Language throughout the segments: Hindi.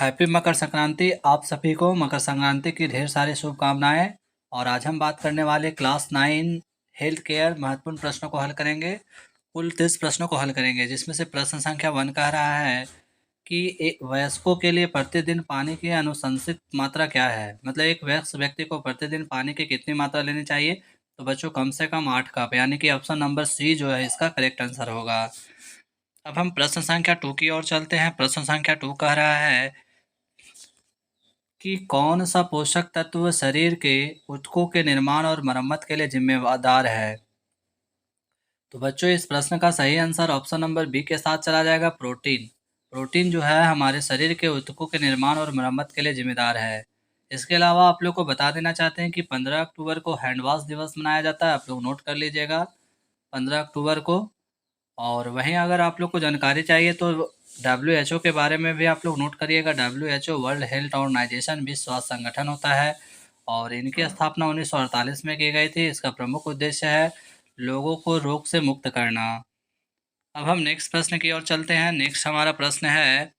हैप्पी मकर संक्रांति। आप सभी को मकर संक्रांति की ढेर सारी शुभकामनाएं। और आज हम बात करने वाले क्लास 9 हेल्थ केयर महत्वपूर्ण प्रश्नों को हल करेंगे। कुल 30 प्रश्नों को हल करेंगे, जिसमें से प्रश्न संख्या 1 कह रहा है कि एक वयस्कों के लिए प्रतिदिन पानी की अनुशंसित मात्रा क्या है। मतलब एक वयस्क व्यक्ति को प्रतिदिन पानी की कितनी मात्रा लेनी चाहिए। तो बच्चों कम से कम 8 कप, यानी कि ऑप्शन नंबर सी जो है इसका करेक्ट आंसर होगा। अब हम प्रश्न संख्या 2 की ओर चलते हैं। प्रश्न संख्या 2 कह रहा है कि कौन सा पोषक तत्व शरीर के ऊतकों के निर्माण और मरम्मत के लिए जिम्मेदार है। तो बच्चों इस प्रश्न का सही आंसर ऑप्शन नंबर बी के साथ चला जाएगा, प्रोटीन। प्रोटीन जो है हमारे शरीर के ऊतकों के निर्माण और मरम्मत के लिए जिम्मेदार है। इसके अलावा आप लोग को बता देना चाहते हैं कि 15 अक्टूबर को हैंड वॉश दिवस मनाया जाता है। आप लोग नोट कर लीजिएगा 15 अक्टूबर को। और वहीं अगर आप लोग को जानकारी चाहिए तो WHO के बारे में भी आप लोग नोट करिएगा। WHO वर्ल्ड हेल्थ ऑर्गेनाइजेशन विश्व स्वास्थ्य संगठन होता है और इनकी स्थापना 1948 में की गई थी। इसका प्रमुख उद्देश्य है लोगों को रोग से मुक्त करना। अब हम नेक्स्ट प्रश्न की ओर चलते हैं। नेक्स्ट हमारा प्रश्न है,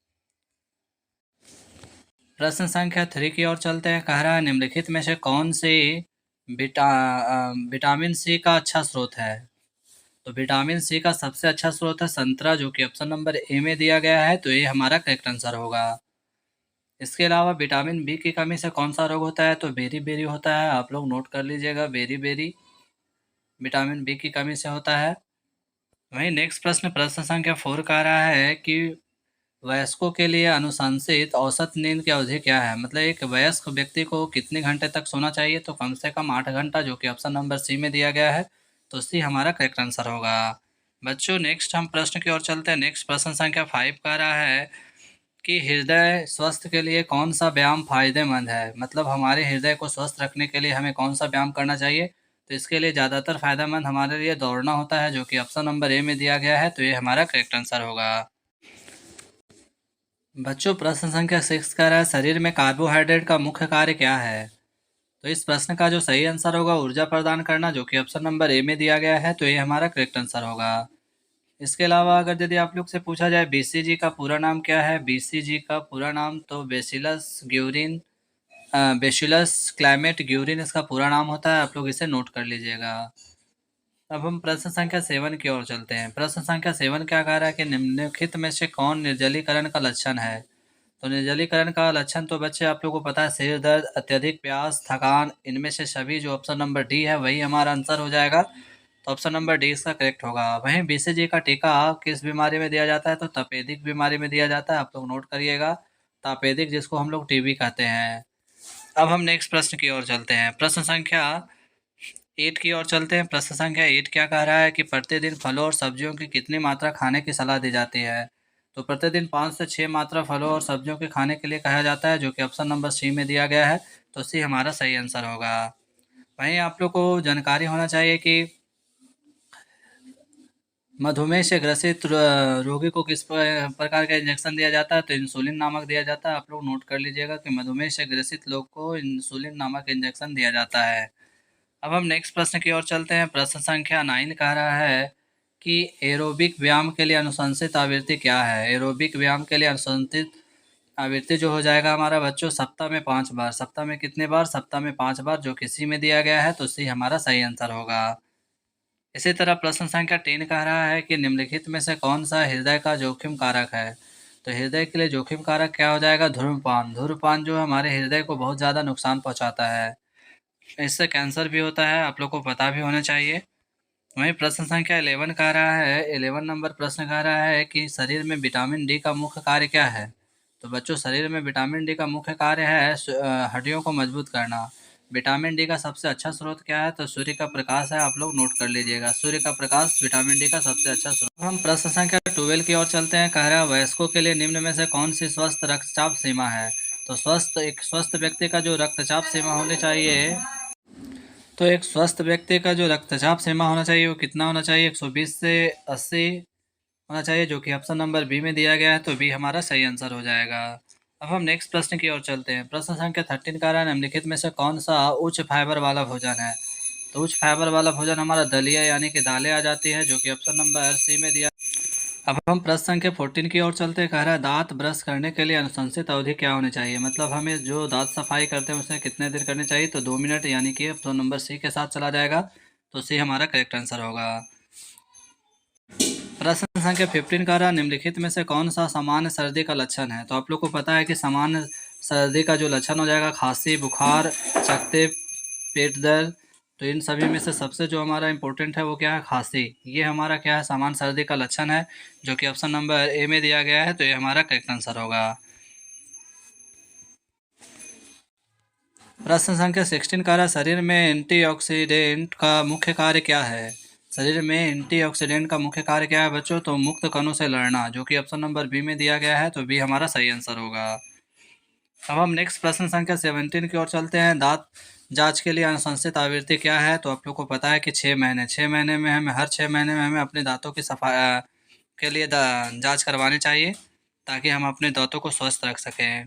प्रश्न संख्या 3 की ओर चलते हैं। कह रहा है निम्नलिखित में से कौन सी विटामिन सी का अच्छा स्रोत है। तो विटामिन सी का सबसे अच्छा स्रोत है संतरा, जो कि ऑप्शन नंबर ए में दिया गया है। तो ये हमारा करेक्ट आंसर होगा। इसके अलावा विटामिन बी की कमी से कौन सा रोग होता है। तो बेरी बेरी होता है। आप लोग नोट कर लीजिएगा, बेरी बेरी विटामिन बी की कमी से होता है। वहीं नेक्स्ट प्रश्न संख्या 4 कह रहा है कि वयस्कों के लिए अनुशंसित औसत नींद की अवधि क्या है। मतलब एक वयस्क व्यक्ति को कितने घंटे तक सोना चाहिए। तो कम से कम 8 घंटा, जो कि ऑप्शन नंबर सी में दिया गया है। तो सी हमारा करेक्ट आंसर होगा। बच्चों नेक्स्ट हम प्रश्न की ओर चलते हैं। नेक्स्ट प्रश्न संख्या 5 कह रहा है कि हृदय स्वास्थ्य के लिए कौन सा व्यायाम फायदेमंद है। मतलब हमारे हृदय को स्वस्थ रखने के लिए हमें कौन सा व्यायाम करना चाहिए। तो इसके लिए ज़्यादातर फायदेमंद हमारे लिए दौड़ना होता है, जो कि ऑप्शन नंबर ए में दिया गया है। तो ये हमारा करेक्ट आंसर होगा। बच्चों प्रश्न संख्या 6 कह रहा है शरीर में कार्बोहाइड्रेट का मुख्य कार्य क्या है। तो इस प्रश्न का जो सही आंसर होगा ऊर्जा प्रदान करना, जो कि ऑप्शन नंबर ए में दिया गया है। तो ये हमारा करेक्ट आंसर होगा। इसके अलावा अगर यदि आप लोग से पूछा जाए BCG का पूरा नाम क्या है। BCG का पूरा नाम तो बेसिलस क्लाइमेट ग्यूरिन इसका पूरा नाम होता है। आप लोग इसे नोट कर लीजिएगा। अब हम प्रश्न संख्या 7 की ओर चलते हैं। प्रश्न संख्या 7 क्या कह रहा है कि निम्नलिखित में से कौन निर्जलीकरण का लक्षण है। तो निर्जलीकरण का लक्षण तो बच्चे आप लोगों को पता है, सिर दर्द, अत्यधिक प्यास, थकान। इनमें से सभी जो ऑप्शन नंबर डी है वही हमारा आंसर हो जाएगा। तो ऑप्शन नंबर डी इसका करेक्ट होगा। वहीं BCG का टीका किस बीमारी में दिया जाता है। तो तपेदिक बीमारी में दिया जाता है। आप लोग नोट करिएगा, तपेदिक जिसको हम लोग टीबी कहते हैं। अब हम नेक्स्ट प्रश्न की ओर चलते हैं। प्रश्न संख्या 8 की ओर चलते हैं। प्रश्न संख्या 8 क्या कह रहा है कि प्रतिदिन फलों और सब्जियों की कितनी मात्रा खाने की सलाह दी जाती है। तो प्रतिदिन 5 से 6 मात्रा फलों और सब्जियों के खाने के लिए कहा जाता है, जो कि ऑप्शन नंबर सी में दिया गया है। तो सी हमारा सही आंसर होगा। वहीं आप लोग को जानकारी होना चाहिए कि मधुमेह से ग्रसित रोगी को किस प्रकार का इंजेक्शन दिया जाता है। तो इंसुलिन नामक दिया जाता है। आप लोग नोट कर लीजिएगा कि मधुमेह से ग्रसित लोग को इंसुलिन नामक इंजेक्शन दिया जाता है। अब हम नेक्स्ट प्रश्न की ओर चलते हैं। प्रश्न संख्या 9 कह रहा है कि एरोबिक व्यायाम के लिए अनुशंसित आवृत्ति क्या है। एरोबिक व्यायाम के लिए अनुशंसित आवृत्ति जो हो जाएगा हमारा बच्चों सप्ताह में 5 बार। सप्ताह में कितने बार। सप्ताह में 5 बार, जो किसी में दिया गया है। तो सी हमारा सही आंसर होगा। इसी तरह प्रश्न संख्या 3 कह रहा है कि निम्नलिखित में से कौन सा हृदय का जोखिम कारक है। तो हृदय के लिए जोखिम कारक क्या हो जाएगा। धूम्रपान। धूम्रपान जो हमारे हृदय को बहुत ज़्यादा नुकसान पहुंचाता है। इससे कैंसर भी होता है, आप लोग को पता भी होना चाहिए। वहीं प्रश्न संख्या 11 कह रहा है, 11 नंबर प्रश्न कह रहा है कि शरीर में विटामिन डी का मुख्य कार्य क्या है। तो बच्चों शरीर में विटामिन डी का मुख्य कार्य है हड्डियों को मजबूत करना। विटामिन डी का सबसे अच्छा स्रोत क्या है। तो सूर्य का प्रकाश है। आप लोग नोट कर लीजिएगा, सूर्य का प्रकाश विटामिन डी का सबसे अच्छा स्रोत। अब हम प्रश्न संख्या 12 की ओर चलते हैं। कह रहा है वयस्कों के लिए निम्न में से कौन सी स्वस्थ रक्तचाप सीमा है। तो एक स्वस्थ व्यक्ति का जो रक्तचाप सीमा होनी चाहिए। तो एक स्वस्थ व्यक्ति का जो रक्तचाप सीमा होना चाहिए वो कितना होना चाहिए। 120 से 80 होना चाहिए, जो कि ऑप्शन नंबर बी में दिया गया है। तो बी हमारा सही आंसर हो जाएगा। अब हम नेक्स्ट प्रश्न की ओर चलते हैं। प्रश्न संख्या 13 का है निम्नलिखित में से कौन सा उच्च फाइबर वाला भोजन है। तो उच्च फाइबर वाला भोजन हमारा दलिया यानी कि दालें आ जाती है, जो कि ऑप्शन नंबर सी में दिया। अब हम प्रश्न संख्या 14 की ओर चलते हैं। कह रहा है दांत ब्रश करने के लिए अनुशंसित अवधि क्या होनी चाहिए, मतलब हमें जो दांत सफाई करते हैं उसे कितने देर करनी चाहिए, तो 2 मिनट, यानी कि ऑप्शन नंबर सी के साथ चला जाएगा, तो सी हमारा करेक्ट आंसर होगा। प्रश्न संख्या 15 का रहा, निम्नलिखित में से कौन सा सामान्य सर्दी का लक्षण है, तो आप लोग को पता है कि सामान्य सर्दी का जो लक्षण हो जाएगा खांसी, बुखार, चकत्ते, पेट दर्द, तो इन सभी में से सबसे जो हमारा इंपॉर्टेंट है वो क्या है, खांसी। ये हमारा क्या है, सामान्य सर्दी का लक्षण है, जो कि ऑप्शन नंबर ए में दिया गया है, तो ये हमारा करेक्ट आंसर होगा। प्रश्न संख्या 16 का रहा, शरीर में एंटीऑक्सीडेंट का मुख्य कार्य क्या है, शरीर में एंटीऑक्सीडेंट का मुख्य कार्य क्या है बच्चों, तो मुक्त कणों से लड़ना, जो कि ऑप्शन नंबर बी में दिया गया है, तो बी हमारा सही आंसर होगा। अब हम नेक्स्ट प्रश्न संख्या 17 की ओर चलते हैं। दांत जांच के लिए अनुशंसित आवृत्ति क्या है, तो आप लोग को पता है कि 6 महीने, 6 महीने में हमें हर 6 महीने में हमें अपने दांतों की सफाई के लिए जांच करवानी चाहिए, ताकि हम अपने दांतों को स्वस्थ रख सकें।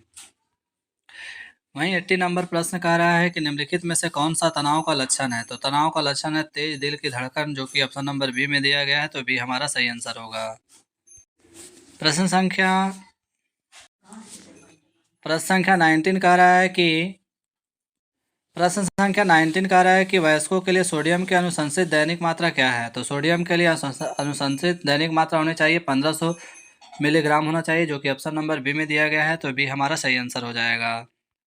वहीं 80 नंबर प्रश्न कह रहा है कि निम्नलिखित में से कौन सा तनाव का लक्षण है, तो तनाव का लक्षण है तेज दिल की धड़कन, जो कि ऑप्शन नंबर बी में दिया गया है, तो बी हमारा सही आंसर होगा। प्रश्न संख्या प्रश्न संख्या 19 कह रहा है कि प्रश्न संख्या 19 कह रहा है कि वयस्कों के लिए सोडियम की अनुशंसित दैनिक मात्रा क्या है, तो सोडियम के लिए अनुशंसित दैनिक मात्रा होनी चाहिए 1500 मिलीग्राम होना चाहिए, जो कि ऑप्शन नंबर बी में दिया गया है, तो बी हमारा सही आंसर हो जाएगा।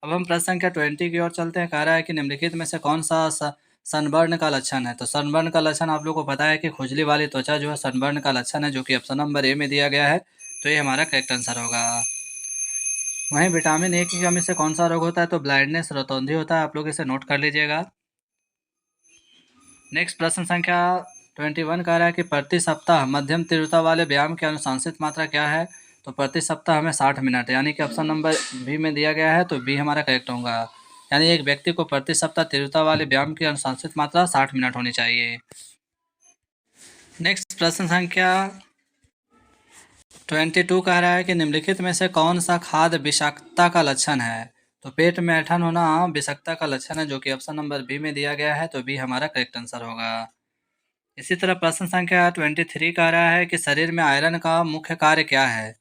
अब हम प्रश्न संख्या 20 की ओर चलते हैं। कह रहा है कि निम्नलिखित में से कौन सा सनबर्न का लक्षण है, तो सनबर्न का लक्षण आप लोग को पता है कि खुजली वाली त्वचा जो है सनबर्न का लक्षण है, जो कि ऑप्शन नंबर ए में दिया गया है, तो ये हमारा करेक्ट आंसर होगा। वहीं विटामिन ए की कमी से कौन सा रोग होता है, तो ब्लाइंडनेस, रतौंधी होता है, आप लोग इसे नोट कर लीजिएगा। नेक्स्ट प्रश्न संख्या 21 कह रहा है कि प्रति सप्ताह मध्यम तीव्रता वाले व्यायाम की अनुशंसित मात्रा क्या है, तो प्रति सप्ताह हमें 60 मिनट, यानी कि ऑप्शन नंबर बी में दिया गया है, तो बी हमारा करेक्ट होगा। यानी एक व्यक्ति को प्रति सप्ताह तीव्रता वाले व्यायाम की अनुशंसित मात्रा 60 मिनट होनी चाहिए। नेक्स्ट प्रश्न संख्या 22 कह रहा है कि निम्नलिखित में से कौन सा खाद्य विषाक्तता का लक्षण है, तो पेट में ऐंठन होना विषाक्तता का लक्षण है, जो कि ऑप्शन नंबर बी में दिया गया है, तो बी हमारा करेक्ट आंसर होगा। इसी तरह प्रश्न संख्या 23 कह रहा है कि शरीर में आयरन का मुख्य कार्य क्या है,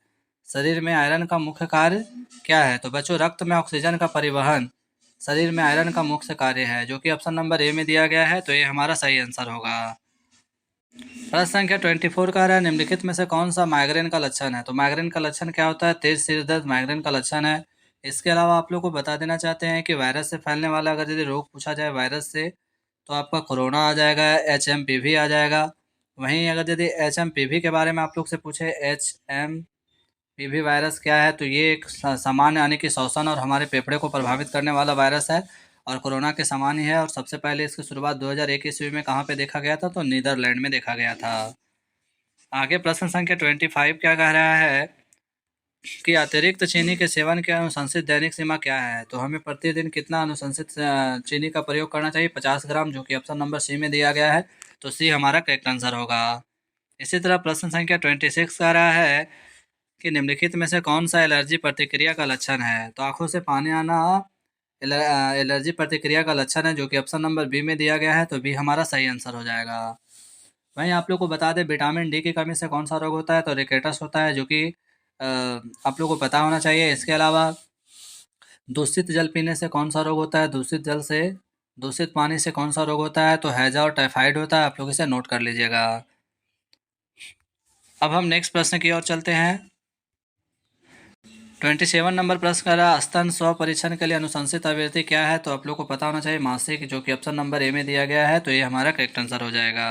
शरीर में आयरन का मुख्य कार्य क्या है, तो बच्चों रक्त में ऑक्सीजन का परिवहन शरीर में आयरन का मुख्य कार्य है, जो कि ऑप्शन नंबर ए में दिया गया है, तो ये हमारा सही आंसर होगा। प्रश्न संख्या 24 कह रहा है निम्नलिखित में से कौन सा माइग्रेन का लक्षण है, तो माइग्रेन का लक्षण क्या होता है, तेज सिर दर्द माइग्रेन का लक्षण है। इसके अलावा आप लोग को बता देना चाहते हैं कि वायरस से फैलने वाला अगर यदि रोग पूछा जाए वायरस से, तो आपका कोरोना आ जाएगा, HMPV आ जाएगा। वहीं अगर यदि HMPV के बारे में आप लोग से पूछे HMPV वायरस क्या है, तो ये एक सामान्य यानी कि श्वसन और हमारे फेफड़े को प्रभावित करने वाला वायरस है, और कोरोना के समान ही है। और सबसे पहले इसकी शुरुआत 2001 ईस्वी में कहाँ पे देखा गया था, तो नीदरलैंड में देखा गया था। आगे प्रश्न संख्या 25 क्या कह रहा है कि अतिरिक्त चीनी के सेवन की अनुशंसित दैनिक सीमा क्या है, तो हमें प्रतिदिन कितना अनुशंसित चीनी का प्रयोग करना चाहिए, 50 ग्राम, जो कि ऑप्शन नंबर सी में दिया गया है, तो सी हमारा करेक्ट आंसर होगा। इसी तरह प्रश्न संख्या 26 कह रहा है कि निम्नलिखित में से कौन सा एलर्जी प्रतिक्रिया का लक्षण है, तो आंखों से पानी आना एलर्जी प्रतिक्रिया का लक्षण है, जो कि ऑप्शन नंबर बी में दिया गया है, तो बी हमारा सही आंसर हो जाएगा। वहीं आप लोग को बता दें विटामिन डी की कमी से कौन सा रोग होता है, तो रिकेटस होता है, जो कि आप लोग को पता होना चाहिए। इसके अलावा दूषित जल पीने से कौन सा रोग होता है, दूषित पानी से कौन सा रोग होता है, तो हैजा और टाइफाइड होता है, आप लोग इसे नोट कर लीजिएगा। अब हम नेक्स्ट प्रश्न की ओर चलते हैं। 27 नंबर प्रश्न कर रहा है स्तन स्व परीक्षण के लिए अनुशंसित आवृत्ति क्या है, तो आप लोग को पता होना चाहिए मासिक, जो कि ऑप्शन नंबर ए में दिया गया है, तो ये हमारा करेक्ट आंसर हो जाएगा।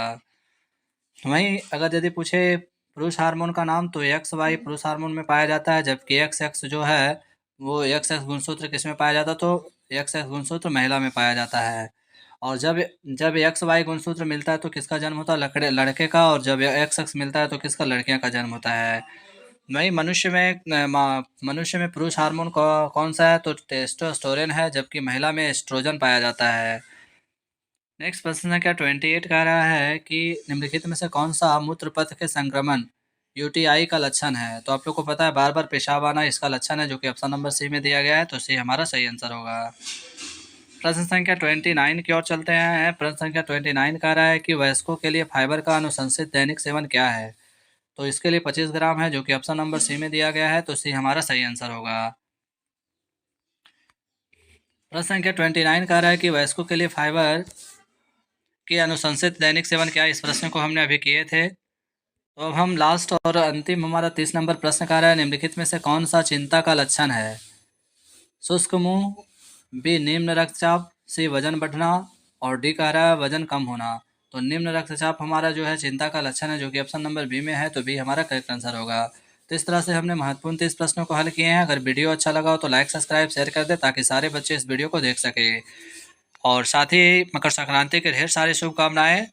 वहीं अगर यदि पूछे पुरुष हार्मोन का नाम, तो एक्स वाई पुरुष हार्मोन में पाया जाता है, जबकि एक्स एक्स जो है वो एक्स एक्स गुणसूत्र किस में पाया जाता है, तो एक्स एक्स गुणसूत्र महिला में पाया जाता है। और जब जब एक्स वाई गुणसूत्र मिलता है तो किसका जन्म होता है, लड़के का, और जब एक्स एक्स मिलता है तो किसका, लड़कियां का जन्म होता है। वहीं मनुष्य में पुरुष हार्मोन कौन सा है, तो टेस्टोस्टेरोन है, जबकि महिला में एस्ट्रोजन पाया जाता है। नेक्स्ट प्रश्न संख्या 28 कह रहा है कि निम्नलिखित में से कौन सा मूत्र पथ के संक्रमण UTI का लक्षण है, तो आप लोग को पता है बार बार पेशाब आना इसका लक्षण है, जो कि ऑप्शन नंबर सी में दिया गया है, तो सी हमारा सही आंसर होगा। प्रश्न संख्या 29 की ओर चलते हैं। प्रश्न संख्या 29 कह रहा है कि वयस्कों के लिए फाइबर का अनुशंसित दैनिक सेवन क्या है, तो इसके लिए 25 ग्राम है, जो कि ऑप्शन नंबर सी में दिया गया है, तो सी हमारा सही आंसर होगा। प्रश्न संख्या 29 कह रहा है कि वयस्कों के लिए फाइबर के अनुशंसित दैनिक सेवन क्या है। इस प्रश्न को हमने अभी किए थे। तो अब हम लास्ट और अंतिम हमारा 30 नंबर प्रश्न कह रहा है, निम्नलिखित में से कौन सा चिंता का लक्षण है। शुष्क मुंह, बी निम्न रक्तचाप, सी वजन बढ़ना और डी कह रहा है वजन कम होना। तो निम्न रक्तचाप हमारा जो है चिंता का लक्षण है, जो कि ऑप्शन नंबर बी में है, तो बी हमारा करेक्ट आंसर होगा। तो इस तरह से हमने महत्वपूर्ण 30 प्रश्नों को हल किए हैं। अगर वीडियो अच्छा लगा हो तो लाइक सब्सक्राइब शेयर कर दे, ताकि सारे बच्चे इस वीडियो को देख सके। और साथ ही मकर संक्रांति के ढेर सारी शुभकामनाएं।